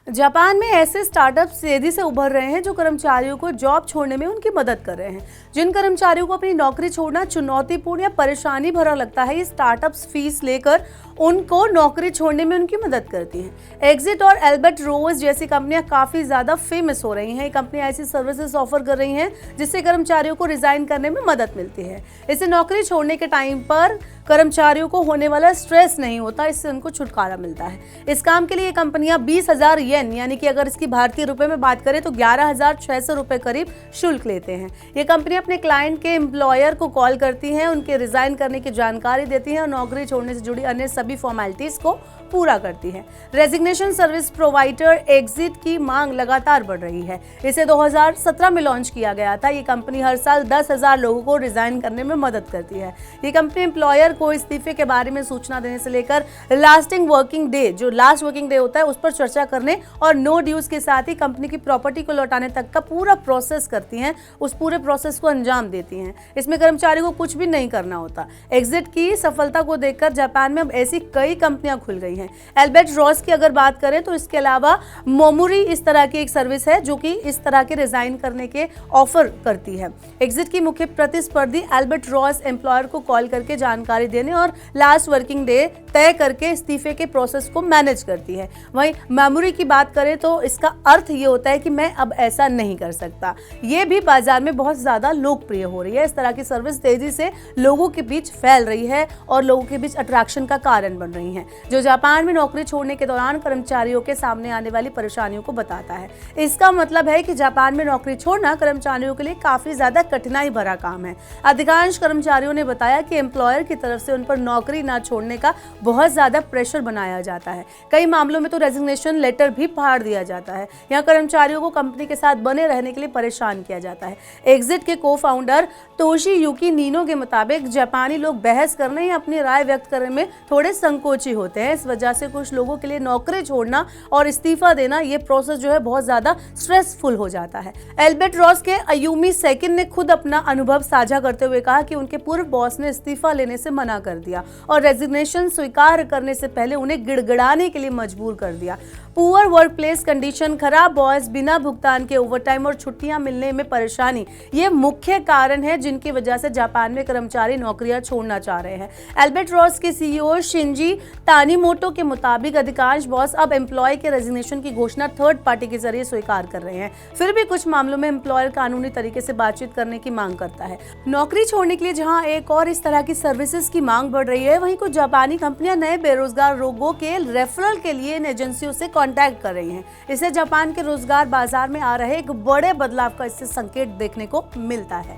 Japan में ऐसे startups तेजी से उभर रहे हैं जो कर्मचारियों को जॉब छोड़ने में उनकी मदद कर रहे हैं। जिन कर्मचारियों को अपनी नौकरी छोड़ना चुनौतीपूर्ण या परेशानी भरा लगता है, ये स्टार्टअप्स फीस लेकर उनको नौकरी छोड़ने में उनकी मदद करती हैं। एग्जिट और एल्बर्ट रोज जैसी कंपनियां काफी ज्यादा फेमस हो रही हैं। ये कंपनियां ऐसी सर्विसेज ऑफर कर रही हैं जिससे कर्मचारियों को रिजाइन करने में मदद मिलती है। इससे नौकरी छोड़ने के टाइम पर कर्मचारियों को होने वाला स्ट्रेस नहीं होता, इससे उनको छुटकारा मिलता है। इस काम के लिए ये कंपनियां 20,000 येन यानी कि अगर इसकी भारतीय रुपए में बात करें तो 11,600 रुपए करीब शुल्क लेते हैं। ये कंपनी अपने क्लाइंट के एम्प्लॉयर को कॉल करती हैं, उनके रिजाइन करने की जानकारी देती हैं और नौकरी छोड़ने से जुड़ी अन्य सभी फॉर्मेलिटीज को पूरा करती है। रेजिग्नेशन सर्विस प्रोवाइडर एग्जिट की मांग लगातार बढ़ रही है। इसे 2017 में लॉन्च किया गया था। ये कंपनी हर साल 10,000 लोगों को रिजाइन करने में मदद करती है। ये कंपनी एम्प्लॉयर को इस्तीफे के बारे में सूचना देने से लेकर लास्टिंग वर्किंग डे, जो लास्ट वर्किंग डे होता है, उस पर चर्चा करने और नो ड्यूज के साथ ही कंपनी की प्रॉपर्टी को लौटाने तक का पूरा प्रोसेस करती हैं। उस पूरे प्रोसेस को अंजाम देती हैं। इसमें कर्मचारी को कुछ भी नहीं करना होता। एग्जिट की सफलता को देखकर जापान में अब ऐसी कई कंपनियां खुल गई हैं। एल्बर्ट रॉस की अगर बात करें तो इसके अलावा मोमुरी इस तरह की एक सर्विस है जो कि इस तरह के रिजाइन करने के ऑफर करती है। एग्जिट की मुख्य प्रतिस्पर्धी एल्बर्ट रॉस एम्प्लॉयर को कॉल करके जानकारी देने और लास्ट वर्किंग डे तय करके इस्तीफे के प्रोसेस को मैनेज करती है। वहीं मेमोरी की बात करें तो इसका अर्थ ये होता है कि मैं अब ऐसा नहीं कर सकता। ये भी बाजार में बहुत ज्यादा लोकप्रिय हो रही है। इस तरह की सर्विस तेजी से लोगों के बीच फैल रही है और लोगों के बीच अट्रैक्शन का कारण बन रही है, जो जापान में नौकरी छोड़ने के दौरान कर्मचारियों के सामने आने वाली परेशानियों को बताता है। इसका मतलब है कि जापान में नौकरी छोड़ना कर्मचारियों के लिए काफी ज्यादा कठिनाई भरा काम है। अधिकांश कर्मचारियों ने बताया कि एम्प्लॉयर की तरफ से उन पर नौकरी न छोड़ने का बहुत ज्यादा प्रेशर बनाया जाता है। कई मामलों में तो रेजिग्नेशन लेटर भी फाड़ दिया जाता है। यहाँ कर्मचारियों को कंपनी के साथ बने रहने के लिए परेशान किया जाता है। एग्जिट के को फाउंडर तोशीयुकी नीनो के मुताबिक जापानी लोग बहस करने या अपनी राय व्यक्त करने में थोड़े संकोची होते हैं। इस वजह से कुछ लोगों के लिए नौकरी छोड़ना और इस्तीफा देना, ये प्रोसेस जो है बहुत ज्यादा स्ट्रेसफुल हो जाता है। एल्बर्ट रॉस के अयूमी सेकिन ने खुद अपना अनुभव साझा करते हुए कहा कि उनके पूर्व बॉस ने इस्तीफा लेने से मना कर दिया और रेजिग्नेशन स्वीकार करने से पहले उन्हें गिड़गिड़ाने के लिए मजबूर कर दिया। पुअर वर्क प्लेस कंडीशन, खराब बॉस, बिना भुगतान के ओवरटाइम और छुट्टियां मिलने में परेशानी, ये मुख्य कारण है जिनकी वजह से जापान में कर्मचारी नौकरियां छोड़ना चाह रहे हैं। एल्बर्ट रॉस के सीईओ शिंजी तानीमोटो के मुताबिक अधिकांश बॉस अब एम्प्लॉय के रेजिग्नेशन की घोषणा थर्ड पार्टी के जरिए स्वीकार कर रहे हैं। फिर भी कुछ मामलों में एम्प्लॉयर कानूनी तरीके से बातचीत करने की मांग करता है। नौकरी छोड़ने के लिए जहां एक और इस तरह की सर्विसेज की मांग बढ़ रही है, वहीं कुछ जापानी कंपनियां नए बेरोजगार लोगों के रेफरल के लिए इन एजेंसियों से कांटेक्ट कर रही हैं। इससे जापान के रोजगार बाजार में आ रहे एक बड़े बदलाव का इससे संकेत देखने को मिलता है।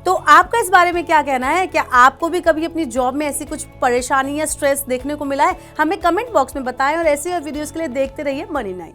तो आपका इस बारे में क्या कहना है? क्या आपको भी कभी अपनी जॉब में ऐसी कुछ परेशानी या स्ट्रेस देखने को मिला है? हमें कमेंट बॉक्स में बताएं और ऐसे और वीडियोस के लिए देखते रहिए मनी9।